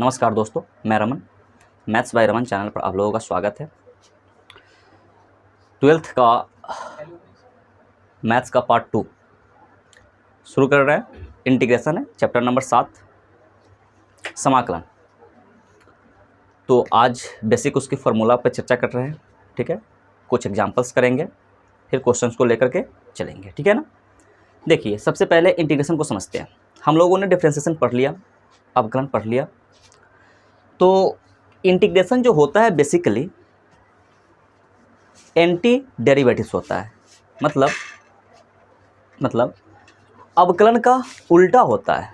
नमस्कार दोस्तों, मैं Raman. Maths by Raman channel पर आप लोगों का स्वागत है। 12th का मैथ्स का पार्ट 2 शुरू कर रहे हैं। इंटीग्रेशन है, चैप्टर नंबर 7 समाकलन। तो आज बेसिक उसकी फार्मूला पर चर्चा कर रहे हैं, ठीक है। कुछ एग्जांपल्स करेंगे, फिर क्वेश्चंस को लेकर के चलेंगे, ठीक है ना। देखिए, सबसे पहले इंटीग्रेशन को समझते हैं। हम लोगों ने डिफरेंशिएशन पढ़ लिया, अवकलन पढ़ लिया। तो इंटीग्रेशन जो होता है बेसिकली एंटी डेरिवेटिव्स होता है। मतलब अवकलन का उल्टा होता है।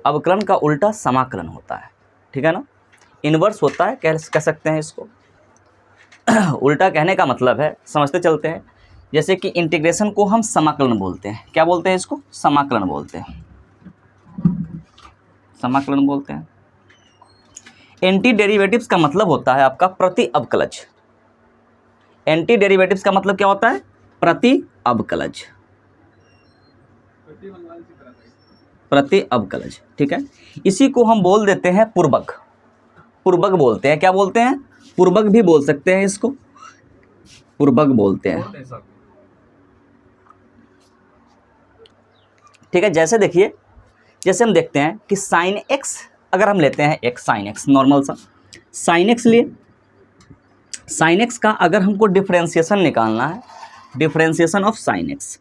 अवकलन का उल्टा समाकलन होता है, ठीक है ना। इन्वर्स होता है, कह सकते हैं इसको। उल्टा कहने का मतलब है, समझते चलते हैं। जैसे कि इंटीग्रेशन को हम समाकलन बोलते हैं। क्या बोलते हैं इसको? समाकलन बोलते हैं। समाकलन बोलते हैं। एंटी डेरिवेटिव्स का मतलब होता है आपका प्रति अवकलज। एंटी डेरिवेटिव्स का मतलब क्या होता है? प्रति अवकलज। प्रति अवकलज, ठीक है। इसी को हम बोल देते हैं पूर्वक। पूर्वक बोलते हैं। क्या बोलते हैं? पूर्वक भी बोल सकते हैं इसको, पूर्वक बोलते हैं, ठीक है। जैसे देखिए, जैसे हम देखते हैं कि साइन एक्स अगर हम लेते हैं, एक साइन एक्स नॉर्मल सा साइन एक्स लिए, साइन एक्स का अगर हमको डिफरेंशिएशन निकालना है, differentiation of sine x,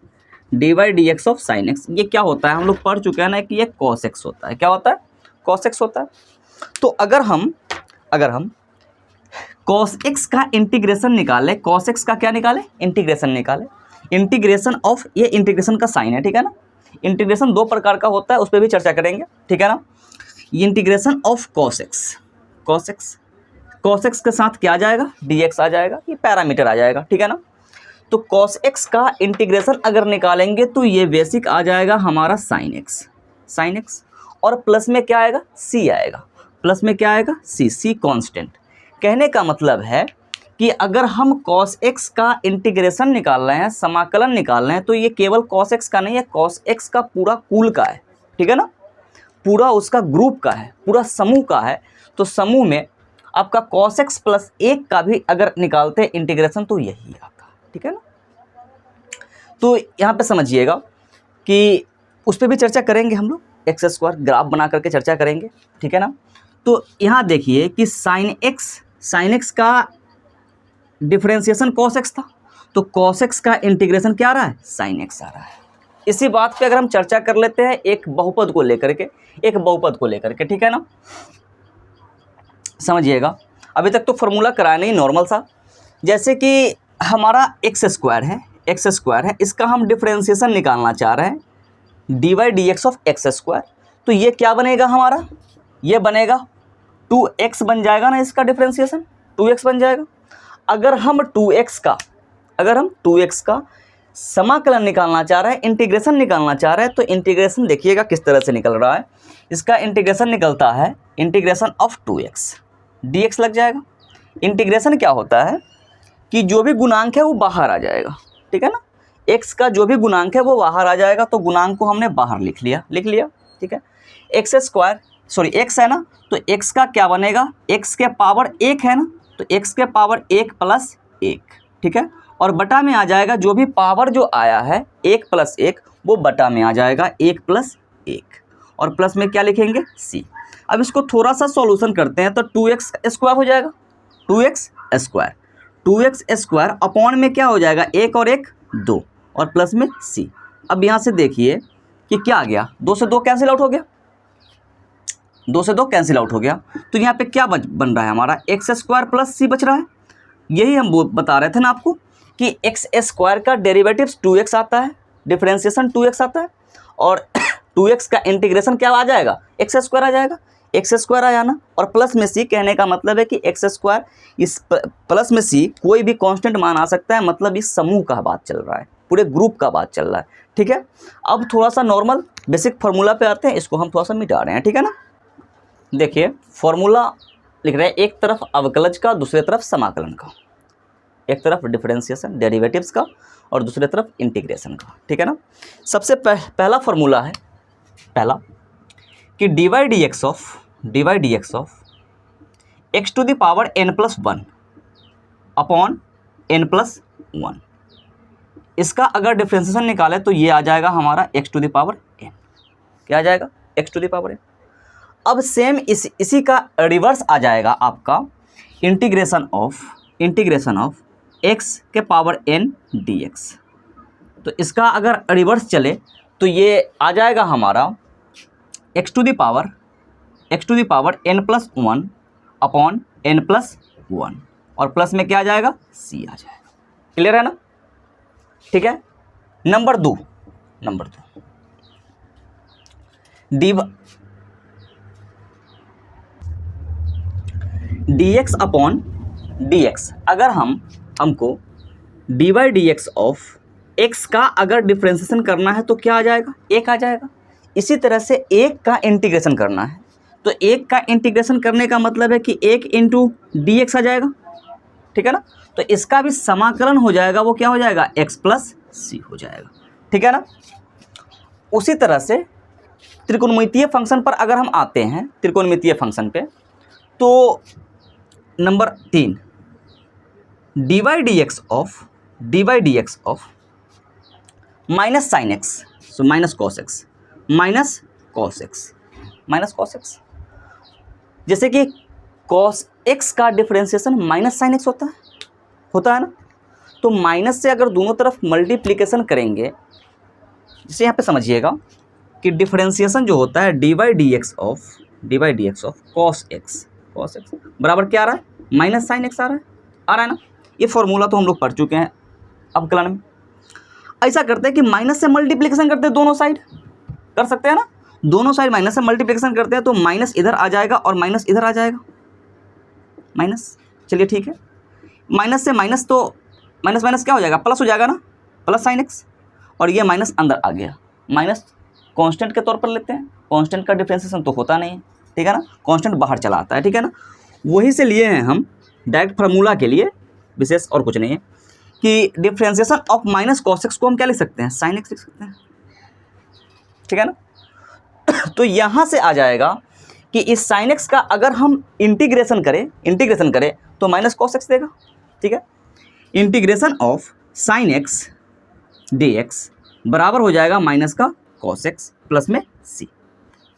d Y D x of sine x, ये क्या होता है? हम लोग पढ़ चुके हैं ना कि ये कॉस एक्स होता है। क्या होता है? कॉस एक्स होता है। तो अगर हम कॉस एक्स का इंटीग्रेशन निकाले, कॉस एक्स का क्या निकाले? इंटीग्रेशन निकाले। इंटीग्रेशन ऑफ, ये इंटीग्रेशन का साइन है, ठीक है ना। इंटीग्रेशन दो प्रकार का होता है, उस पर भी चर्चा करेंगे, ठीक है ना। Integration of cos x, cos x के साथ क्या आ जाएगा? डी एक्स आ जाएगा, ये पैरामीटर आ जाएगा, ठीक है ना। तो कॉस एक्स का इंटीग्रेशन अगर निकालेंगे तो ये बेसिक आ जाएगा हमारा साइन एक्स, और प्लस में क्या आएगा? सी आएगा। प्लस में क्या आएगा? सी कांस्टेंट। कहने का मतलब है कि अगर हम कॉस एक्स का इंटीग्रेशन निकाल रहे हैं, समाकलन निकाल रहे हैं, तो ये केवल कॉस एक्स का नहीं है, कॉस एक्स का पूरा कुल का है, ठीक है ना। पूरा उसका ग्रुप का है, पूरा समूह का है। तो समूह में आपका cos x प्लस 1 का भी अगर निकालते हैं इंटीग्रेशन तो यही आता, ठीक है ना। तो यहाँ पे समझिएगा कि उस पर भी चर्चा करेंगे हम लोग, एक्स स्क्वायर ग्राफ बना करके चर्चा करेंगे, ठीक है ना। तो यहाँ देखिए कि साइन एक्स का डिफरेंशिएशन cos x था, तो cos x का इंटीग्रेशन क्या आ रहा है? साइन एक्स आ रहा है। इसी बात पे अगर हम चर्चा कर लेते हैं एक बहुपद को लेकर के, ठीक है ना। समझिएगा, अभी तक तो फॉर्मूला कराया नहीं, नॉर्मल सा। जैसे कि हमारा एक्स स्क्वायर है, इसका हम डिफरेंशिएशन निकालना चाह रहे हैं, d Y D x of x square. तो ये क्या बनेगा हमारा? ये बनेगा 2x बन जाएगा ना, इसका डिफरेंशिएशन 2x बन जाएगा। अगर हम 2x का समाकलन निकालना चाह रहे हैं, इंटीग्रेशन निकालना चाह रहे हैं, तो इंटीग्रेशन देखिएगा किस तरह से निकल रहा है। इसका इंटीग्रेशन निकलता है इंटीग्रेशन ऑफ 2x, dx लग जाएगा। इंटीग्रेशन क्या होता है कि जो भी गुणांक है वो बाहर आ जाएगा, ठीक है ना। x का जो भी गुणांक है वो बाहर आ जाएगा, तो गुणांक को हमने बाहर लिख लिया, ठीक है। x है ना, तो x का क्या बनेगा? x के पावर 1 है ना, तो x के पावर 1 प्लस 1, ठीक है। और बटा में आ जाएगा जो भी पावर जो आया है 1 प्लस 1, वो बटा में आ जाएगा 1 प्लस 1, और प्लस में क्या लिखेंगे? c। अब इसको थोड़ा सा सॉल्यूशन करते हैं तो 2x स्क्वायर हो जाएगा, 2x स्क्वायर अपॉन में क्या हो जाएगा? 1 और 1 2, और प्लस में c। अब यहाँ से देखिए कि क्या आ गया? 2 से 2 कैंसिल आउट हो गया, 2 से 2 कैंसिल आउट हो गया। तो यहाँ पे क्या बन रहा है हमारा? एक्स स्क्वायर प्लस सी बच रहा है। यही हम बता रहे थे ना आपको कि एक्स स्क्वायर का डेरिवेटिव्स 2x आता है, डिफरेंशिएशन 2x आता है, और 2x का इंटीग्रेशन क्या आ जाएगा? एक्स स्क्वायर आ जाएगा। एक्स स्क्वायर आया ना, और प्लस में सी। कहने का मतलब है कि एक्स स्क्वायर, इस प्लस में सी कोई भी कांस्टेंट मान आ सकता है, मतलब इस समूह का बात चल रहा है, पूरे ग्रुप का बात चल रहा है, ठीक है। अब थोड़ा सा नॉर्मल बेसिक फार्मूला पे आते हैं, इसको हम थोड़ा सा मिटा रहे हैं, ठीक है ना। देखिए फार्मूला लिख रहे हैं, एक तरफ अवकलज का, दूसरी तरफ समाकलन का। एक तरफ डिफरेंशिएशन डेरिवेटिव्स का और दूसरी तरफ इंटीग्रेशन का, ठीक है ना। सबसे पहला फार्मूला है, पहला कि d Y D x of x to the power n plus one upon n plus one. इसका अगर डिफ्रेंसिएशन निकाले तो ये आ जाएगा हमारा x to the power n. क्या आ जाएगा? X to the power n. अब सेम इसी का रिवर्स आ जाएगा आपका इंटीग्रेशन ऑफ एक्स के पावर एन डी एक्स। तो इसका अगर रिवर्स चले तो ये आ जाएगा हमारा x to the power n plus one upon n plus one, और प्लस में क्या आ जाएगा? सी आ जाएगा। क्लियर है ना? ठीक है। नंबर दो D x upon D x. अगर हमको D by D x of x का अगर डिफ्रेंसिएशन करना है तो क्या आ जाएगा? एक आ जाएगा। इसी तरह से एक का इंटीग्रेशन करना है तो एक का इंटीग्रेशन करने का मतलब है कि एक इंटू डी एक्स आ जाएगा। ठीक है ना? तो इसका भी समाकलन हो जाएगा, वो क्या हो जाएगा? एक्स प्लस सी हो जाएगा। ठीक है ना? उसी तरह से त्रिकोणमितीय फंक्शन पर अगर हम आते हैं, त्रिकोणमितीय फंक्शन पे, तो number 3 D by D x of minus sine x, so minus cos x. जैसे कि कॉस एक्स का डिफरेंशिएशन माइनस साइन एक्स होता है ना? तो माइनस से अगर दोनों तरफ मल्टीप्लिकेशन करेंगे, जैसे यहाँ पे समझिएगा कि डिफरेंशिएशन जो होता है D by D x of cos x बराबर क्या आ रहा है? माइनस साइन एक्स आ रहा है ना? ये फॉर्मूला तो हम लोग पढ़ चुके हैं अवकलन में। ऐसा करते हैं कि माइनस से मल्टीप्लिकेशन करते हैं, दोनों साइड कर सकते हैं ना? दोनों साइड माइनस से मल्टीप्लिकेशन करते हैं तो माइनस इधर आ जाएगा और माइनस इधर आ जाएगा। माइनस, चलिए ठीक है, माइनस से माइनस तो माइनस क्या हो जाएगा? प्लस हो जाएगा ना, प्लस साइन एक्स, और ये माइनस अंदर आ गया। माइनस कांस्टेंट के तौर पर लेते हैं, कांस्टेंट का डिफरेंशिएशन तो होता नहीं है। ठीक है ना? कांस्टेंट बाहर चला आता है। ठीक है ना? वही से लिए हैं हम डायरेक्ट फार्मूला के लिए, विशेष और कुछ नहीं है, कि differentiation of minus cos x को हम क्या लिख सकते हैं? साइन एक्स लिख सकते हैं। ठीक है ना? तो यहाँ से आ जाएगा कि इस साइन एक्स का अगर हम इंटीग्रेशन करें तो माइनस कॉस एक्स देगा। ठीक है? Integration of sine x D x बराबर हो जाएगा माइनस का कॉस एक्स प्लस में C.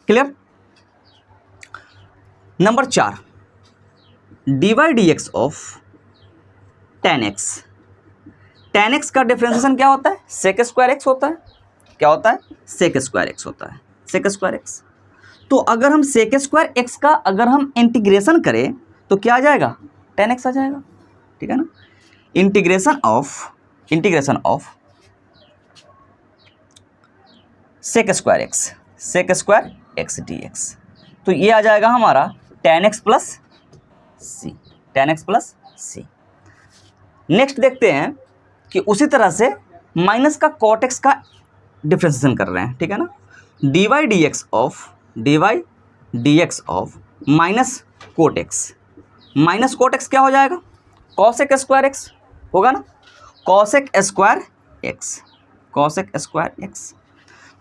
Clear? Number 4 D by D x of ten X का डिफरेंशिएशन क्या होता है? सेक स्क्वायर एक्स होता है। क्या होता है? Sec square x. तो अगर हम सेक स्क्वायर एक्स का अगर हम इंटीग्रेशन करें तो क्या आ जाएगा? टेन एक्स आ जाएगा। ठीक है ना? Integration of sec square x D x, तो ये आ जाएगा हमारा tan x plus c. Next देखते हैं कि उसी तरह से माइनस का कॉट एक्स का डिफरेंशिएशन कर रहे हैं। ठीक है ना? D by D x of minus cot x क्या हो जाएगा? कॉसेक स्क्वायर एक्स होगा ना? Cosec square x.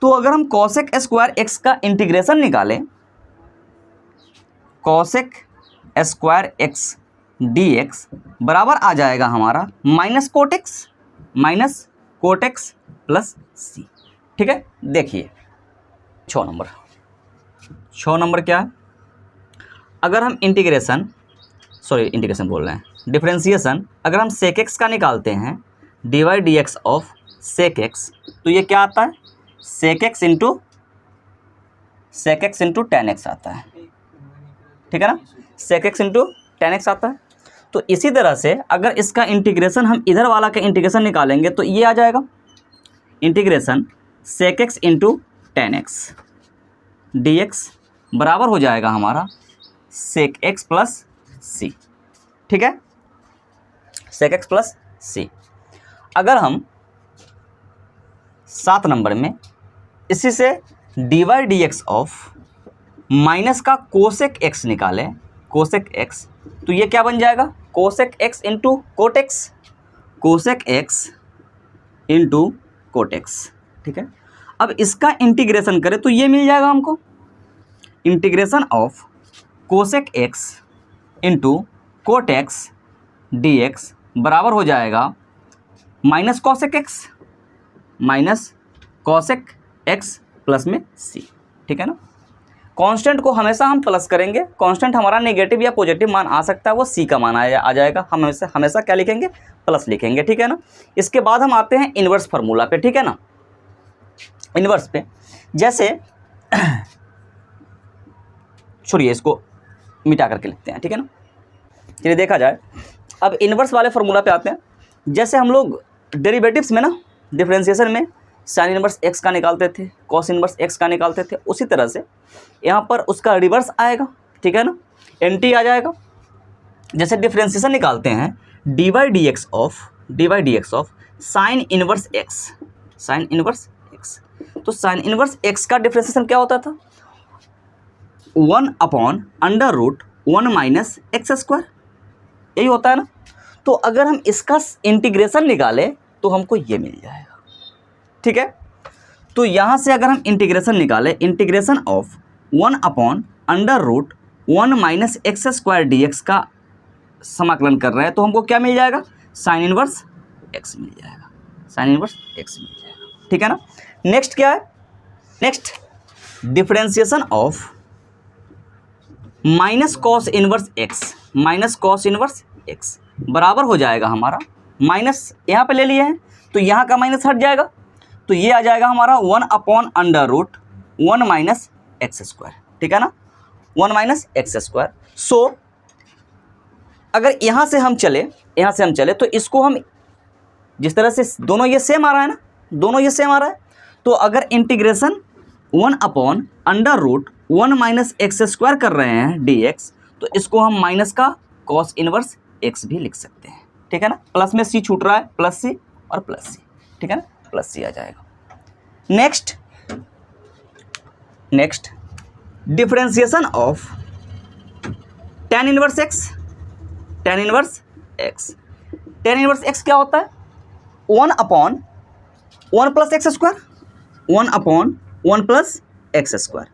तो अगर हम कॉसेक स्क्वायर एक्स का इंटीग्रेशन निकालें, cosec square x D x बराबर आ जाएगा हमारा माइनस कोट एक्स प्लस सी। ठीक है? देखिए 6 नंबर क्या है? अगर हम डिफरेंशिएशन अगर हम सेक एक्स का निकालते हैं, d by D x of sec x, तो ये क्या आता है? Sec x into tan x आता है। ठीक है ना? Sec x into tan x आता है। तो इसी तरह से अगर इसका इंटीग्रेशन हम इधर वाला का इंटीग्रेशन निकालेंगे तो ये आ जाएगा integration sec x into tan x D x बराबर हो जाएगा हमारा सेक एक्स प्लस सी। ठीक है? सेक एक्स प्लस सी। अगर हम 7 नंबर में इसी से D by D x of minus का कोसेक एक्स निकालें, कोसेक एक्स, तो ये क्या बन जाएगा? Cosec x into cot x, ठीक है? अब इसका इंटीग्रेशन करें तो ये मिल जाएगा हमको, integration of cosec x into cot x D x बराबर हो जाएगा minus cosec x, minus cosec x plus में सी, ठीक है ना। कांस्टेंट को हमेशा हम प्लस करेंगे, कांस्टेंट हमारा नेगेटिव या पॉजिटिव मान आ सकता है, वो सी का मान आ जाएगा, हम हमेशा क्या लिखेंगे, प्लस लिखेंगे, ठीक है ना। इसके बाद हम आते हैं इन्वर्स फार्मूला पे, ठीक है ना। इन्वर्स पे जैसे छोड़िए, इसको मिटा करके लिखते हैं, ठीक है ना। चलिए देखा जाए, अब इन्वर्स वाले फार्मूला पे आते हैं। जैसे हम लोग डेरिवेटिव्स में ना, डिफरेंशिएशन में साइन इन्वर्स एक्स का निकालते थे, कॉस इन्वर्स एक्स का निकालते थे, उसी तरह से यहाँ पर उसका रिवर्स आएगा, ठीक है ना, एंटी आ जाएगा। जैसे डिफरेंशिएशन निकालते हैं d Y D x of sine inverse x, sine inverse x, तो साइन इन्वर्स एक्स का डिफरेंशिएशन क्या होता था, 1/√1 माइनस एक्स स्क्वायर, यही होता है ना। तो अगर हम इसका इंटीग्रेशन निकालें तो हमको ये मिल जाएगा, ठीक है। तो यहाँ से अगर हम इंटीग्रेशन निकालें, integration of 1/√1 minus x square d x का समाकलन कर रहे हैं, तो हमको क्या मिल जाएगा, साइन इन्वर्स एक्स मिल जाएगा, साइन इन्वर्स एक्स मिल जाएगा, ठीक है ना। नेक्स्ट क्या है, next differentiation of minus cos inverse x, minus cos inverse x बराबर हो जाएगा हमारा, माइनस यहाँ पे ले लिए हैं तो यहाँ का माइनस हट जाएगा, तो ये आ जाएगा हमारा 1/√1 माइनस एक्स स्क्वायर, ठीक है ना, 1 माइनस एक्स स्क्वायर। सो अगर यहाँ से हम चले तो इसको हम जिस तरह से दोनों ये सेम आ रहा है ना, दोनों ये सेम आ रहा है, तो अगर इंटीग्रेशन 1/√1 माइनस एक्स स्क्वायर कर रहे हैं डी एक्स, तो इसको हम माइनस का कॉस इन्वर्स एक्स भी लिख सकते हैं, ठीक है ना। प्लस में सी छूट रहा है, प्लस सी और प्लस सी, ठीक है ना, प्लस सी आ जाएगा। Next differentiation of tan inverse x, tan inverse x, tan inverse x क्या होता है, 1/1 plus x square, 1/1 plus x square.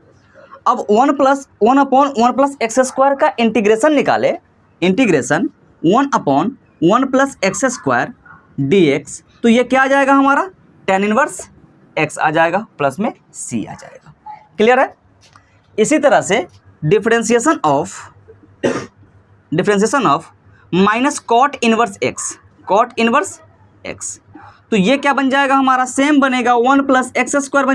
अब 1/1 प्लस एक्स स्क्वायर का इंटीग्रेशन निकाले, integration 1/1 plus x square d x, तो ये क्या आ जाएगा हमारा, tan इनवर्स एक्स आ जाएगा, प्लस में सी आ जाएगा, क्लियर है। इसी तरह से differentiation of minus cot inverse x, cot inverse x, तो ये क्या बन जाएगा हमारा, सेम बनेगा, 1 प्लस एक्स स्क्वायर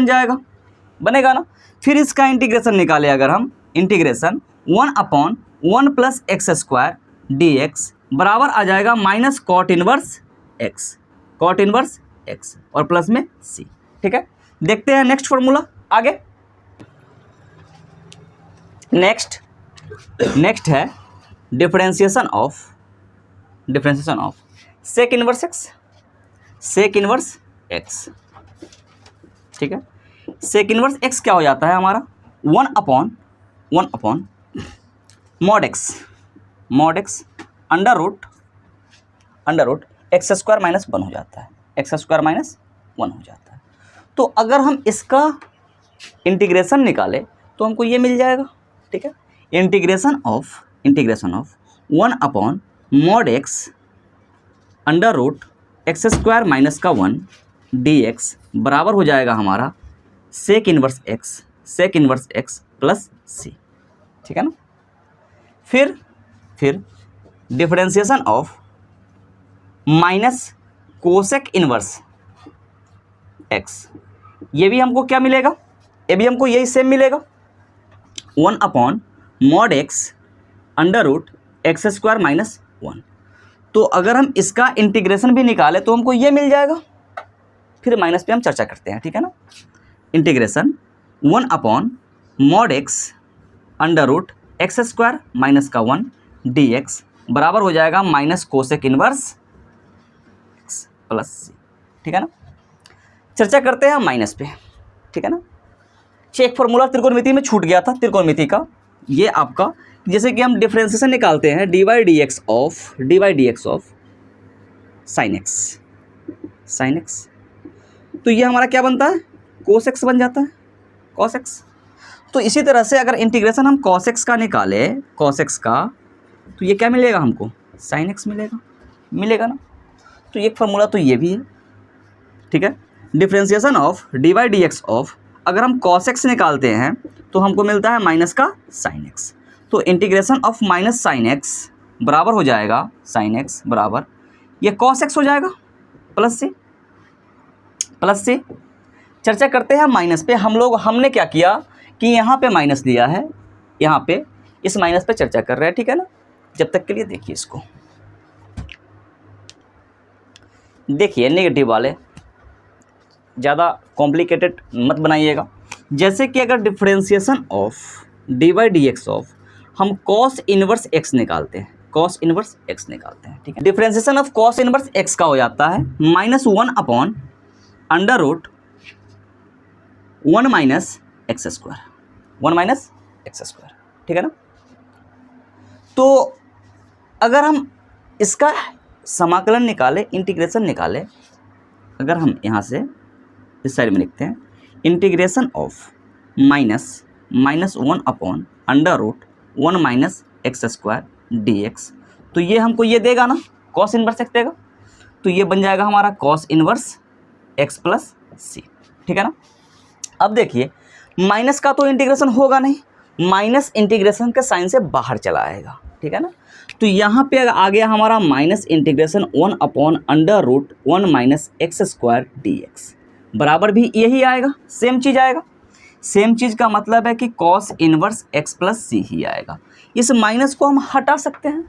बनेगा ना। फिर इसका इंटीग्रेशन निकाले अगर हम, integration 1/1 plus x square d x बराबर आ जाएगा minus cot inverse x, cot inverse x और प्लस में सी, ठीक है। देखते हैं नेक्स्ट फॉर्मूला आगे। नेक्स्ट है differentiation of sec inverse x, ठीक है। सेक इनवर्स एक्स क्या हो जाता है हमारा, 1/1 mod x under root x square minus 1 हो जाता है, एक्स स्क्वायर माइनस 1 हो जाता है। तो अगर हम इसका इंटीग्रेशन निकालें तो हमको ये मिल जाएगा, ठीक है। Integration of 1/mod x under root x square minus का 1 डी एक्स बराबर हो जाएगा हमारा सेक इनवर्स एक्स प्लस सी, ठीक है ना। फिर differentiation of minus cosec inverse x, ये भी हमको क्या मिलेगा, ये भी हमको यही सेम मिलेगा, 1/mod x under root x square minus 1। तो अगर हम इसका इंटीग्रेशन भी निकालें तो हमको ये मिल जाएगा, फिर माइनस पे हम चर्चा करते हैं, ठीक है ना। Integration 1/mod x under root x square minus का 1 डी एक्स बराबर हो जाएगा minus cosec inverse x plus सी, ठीक है ना। चर्चा करते हैं माइनस पे, ठीक है ना। एक फॉर्मूला त्रिकोणमिति में छूट गया था, त्रिकोणमिति का, ये आपका, जैसे कि हम डिफरेंशिएशन निकालते हैं d Y D x of sine x, तो ये हमारा क्या बनता है, कोस एक्स बन जाता है, कॉस एक्स। तो इसी तरह से अगर इंटीग्रेशन हम कॉस एक्स का निकालें, कॉस एक्स का तो ये क्या मिलेगा हमको, साइन एक्स मिलेगा ना। तो एक फार्मूला तो ये भी है, ठीक है। Differentiation of d by D x of, अगर हम कॉस एक्स निकालते हैं तो हमको मिलता है माइनस का साइन एक्स। तो integration of minus sine x बराबर हो जाएगा, साइन एक्स बराबर ये कॉस एक्स हो जाएगा प्लस से। चर्चा करते हैं माइनस पे। हमने क्या किया कि यहाँ पे माइनस लिया है, यहाँ पे इस माइनस पे चर्चा कर रहे हैं, ठीक है ना। जब तक के लिए देखिए इसको, देखिए नेगेटिव वाले ज़्यादा कॉम्प्लिकेटेड मत बनाइएगा। जैसे कि अगर differentiation of d by D x of हम कॉस इनवर्स एक्स निकालते हैं, कॉस इनवर्स एक्स निकालते हैं, ठीक है। Differentiation of cos inverse x का हो जाता है -1 upon under root 1 minus x square, ठीक है ना। तो अगर हम इसका समाकलन निकालें, इंटीग्रेशन निकालें, अगर हम यहाँ से इस साइड में लिखते हैं integration of -1 upon under root 1 minus x square d x, तो ये हमको ये देगा ना, कॉस इनवर्स एक्स देगा। तो ये बन जाएगा हमारा कॉस इनवर्स एक्स प्लस सी, ठीक है ना। अब देखिए माइनस का तो इंटीग्रेशन होगा नहीं, माइनस इंटीग्रेशन के साइन से बाहर चला आएगा, ठीक है ना। तो यहाँ पे आ गया हमारा minus integration 1 upon under root 1 minus x square d x, बराबर भी यही आएगा, सेम चीज़ आएगा। सेम चीज़ का मतलब है कि cos inverse x plus C ही आएगा। इस माइनस को हम हटा सकते हैं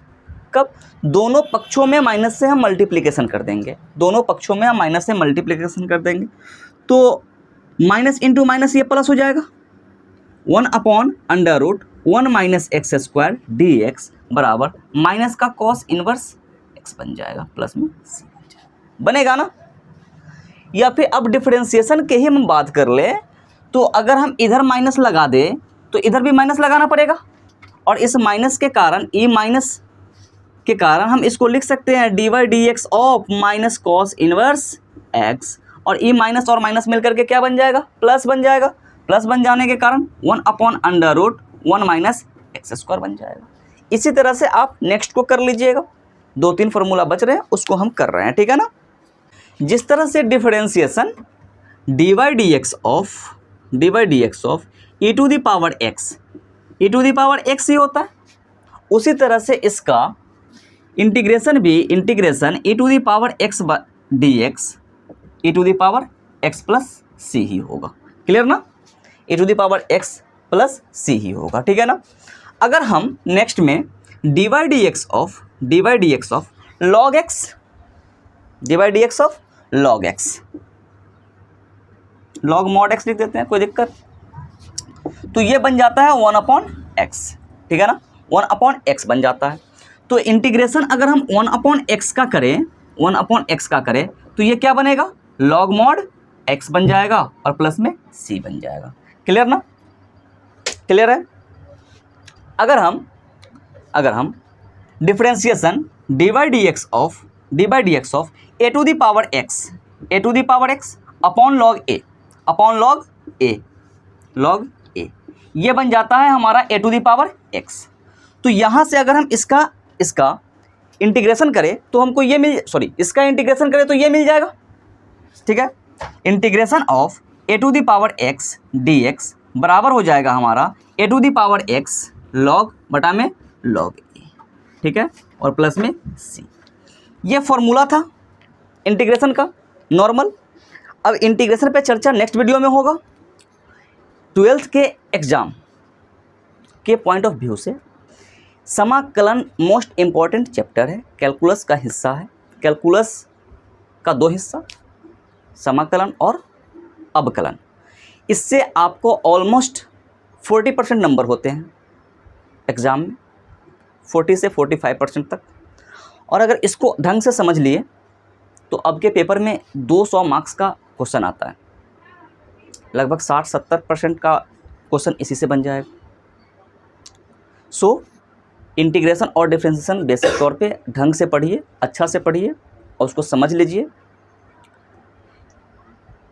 कब, दोनों पक्षों में माइनस से हम मल्टीप्लिकेशन कर देंगे, दोनों पक्षों में हम माइनस से मल्टीप्लिकेशन कर देंगे। तो माइनस इंटू माइनस ये प्लस हो जाएगा, 1 upon under root 1 minus x square d x बराबर माइनस का कॉस इनवर्स एक्स बन जाएगा, प्लस में सी बन जाएगा, बनेगा ना। या फिर अब डिफरेंशिएशन के ही हम बात कर ले, तो अगर हम इधर माइनस लगा दें तो इधर भी माइनस लगाना पड़ेगा, और इस माइनस के कारण, ई माइनस के कारण हम इसको लिख सकते हैं d Y D x of minus cos inverse x, और ई माइनस और माइनस मिलकर के क्या बन जाएगा, प्लस बन जाएगा। प्लस बन जाने के कारण 1 upon under root 1 minus x square बन जाएगा। इसी तरह से आप नेक्स्ट को कर लीजिएगा, 2-3 फार्मूला बच रहे हैं उसको हम कर रहे हैं, ठीक है ना। जिस तरह से differentiation D Y D x of E to the power X ही होता है, उसी तरह से इसका इंटीग्रेशन भी integration E to the power X D X E to the power X plus C ही होगा। क्लियर ना, E to the power X plus C ही होगा, ठीक है ना। अगर हम नेक्स्ट में D Y D x of log X, log X, log mod x लिख देते हैं, कोई दिक्कत। तो ये बन जाता है 1 अपॉन एक्स, ठीक है ना, 1 अपॉन एक्स बन जाता है। तो इंटीग्रेशन अगर हम 1 अपॉन एक्स का करें तो ये क्या बनेगा, लॉग मॉड एक्स बन जाएगा और प्लस में सी बन जाएगा। क्लियर ना, क्लियर है। अगर हम differentiation D by D x of A to the power X upon log A ये बन जाता है हमारा A to the power X. तो यहाँ से अगर हम इसका इंटीग्रेशन करें तो हमको ये इसका इंटीग्रेशन करें तो ये मिल जाएगा, ठीक है। Integration of A to the power X D x बराबर हो जाएगा हमारा A to the power X log बटा में लॉग ए, ठीक है, और प्लस में सी। ये फॉर्मूला था इंटीग्रेशन का नॉर्मल। अब इंटीग्रेशन पे चर्चा नेक्स्ट वीडियो में होगा। 12th के एग्ज़ाम के पॉइंट ऑफ व्यू से समाकलन मोस्ट इम्पॉर्टेंट चैप्टर है, कैलकुलस का हिस्सा है। कैलकुलस का 2 हिस्सा, समाकलन और अवकलन। इससे आपको ऑलमोस्ट 40% नंबर होते हैं एग्ज़ाम में, 40 से 45% तक। और अगर इसको ढंग से समझ लिए तो अब के पेपर में 200 मार्क्स का क्वेश्चन आता है, लगभग 60-70% का क्वेश्चन इसी से बन जाएगा। सो इंटीग्रेशन और डिफरेंशिएशन बेसिक तौर पे ढंग से पढ़िए, अच्छा से पढ़िए और उसको समझ लीजिए,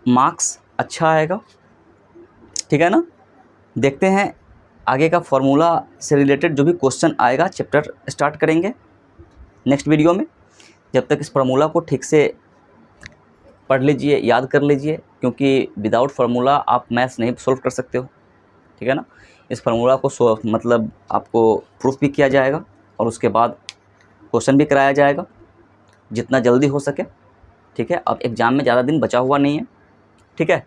मार्क्स अच्छा आएगा, ठीक है ना। देखते हैं आगे का फार्मूला से रिलेटेड जो भी क्वेश्चन आएगा चैप्टर स्टार्ट करेंगे नेक्स्ट वीडियो में। जब तक इस फार्मूला को ठीक से पढ़ लीजिए, याद कर लीजिए, क्योंकि विदाउट फार्मूला आप मैथ्स नहीं सोल्व कर सकते हो, ठीक है ना। इस फार्मूला को मतलब आपको प्रूफ भी किया जाएगा और उसके बाद क्वेश्चन भी कराया जाएगा जितना जल्दी हो सके, ठीक है। अब एग्ज़ाम में ज़्यादा दिन बचा हुआ नहीं है, ठीक है।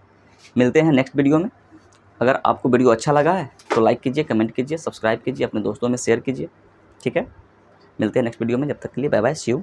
मिलते हैं नेक्स्ट वीडियो में। अगर आपको वीडियो अच्छा लगा है तो लाइक कीजिए, कमेंट कीजिए, सब्सक्राइब कीजिए, अपने दोस्तों में शेयर कीजिए, ठीक है। मिलते हैं नेक्स्ट वीडियो में, जब तक के लिए बाय बाय, सी यू।